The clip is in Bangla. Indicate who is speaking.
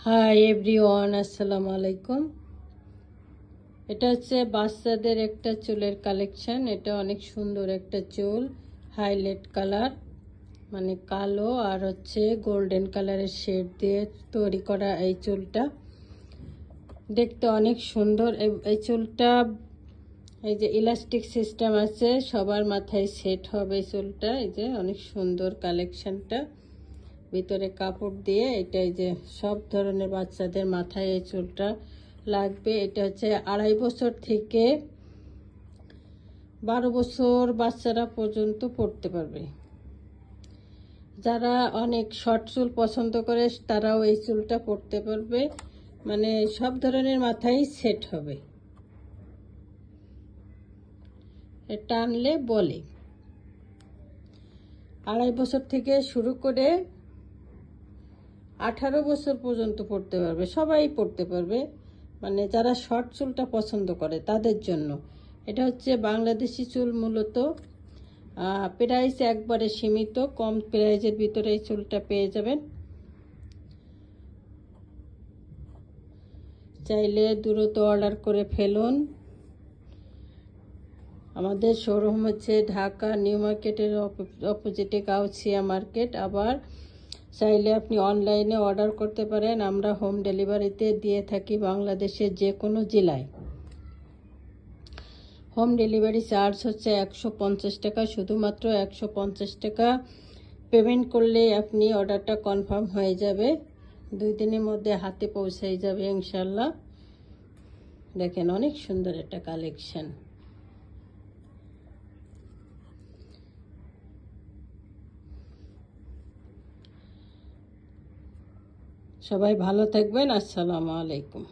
Speaker 1: হাই এভরিওয়ান, আসসালামু আলাইকুম। এটা হচ্ছে বাচ্চাদের একটা চুলের কালেকশন। এটা অনেক সুন্দর একটা চুল, হাইলাইট কালার, মানে কালো আর হচ্ছে গোল্ডেন কালারের শেড দিয়ে তৈরি করা এই চুলটা। দেখতে অনেক সুন্দর। এই চুলটা এই যে ইলাস্টিক সিস্টেম আছে, সবার মাথায় সেট হবে এই চুলটা। এই যে অনেক সুন্দর কালেকশনটা, ভিতরে কাপড় দিয়ে। এটা এই যে সব ধরনের বাচ্চাদের মাথায় এই চুলটা লাগবে। এটা হচ্ছে 2.5 বছর থেকে 12 বছর বাচ্চারা পর্যন্ত পড়তে পারবে। যারা অনেক শর্ট চুল পছন্দ করে তারাও এই চুলটা পড়তে পারবে, মানে সব ধরনের মাথায় সেট হবে। টানলে বলে 2.5 বছর থেকে শুরু করে 18 বছর পর্যন্ত পড়তে পারবে, সবাই পড়তে পারবে, মানে যারা শর্ট চুলটা পছন্দ করে তাদের জন্য। এটা হচ্ছে বাংলাদেশি চুল, মূলত প্রাইস একবারে সীমিত, কম প্রাইজের ভিতরে এই চুলটা পেয়ে যাবেন। চাইলে দ্রুত অর্ডার করে ফেলুন। আমাদের শোরুম হচ্ছে ঢাকা নিউ মার্কেটের অপোজিটে গাউছিয়া মার্কেট। আবার চাইলে আপনি অনলাইনে অর্ডার করতে পারেন, আমরা হোম ডেলিভারিতে দিয়ে থাকি বাংলাদেশের যে কোনো জেলায়। হোম ডেলিভারি চার্জ হচ্ছে 150 টাকা, শুধুমাত্র 150 টাকা পেমেন্ট করলে আপনি অর্ডারটা কনফার্ম হয়ে যাবে। 2 দিনের মধ্যে হাতে পৌঁছে যাবে ইনশাল্লাহ। দেখেন অনেক সুন্দর একটা কালেকশন। সবাই ভালো থাকবেন। আসসালামু আলাইকুম।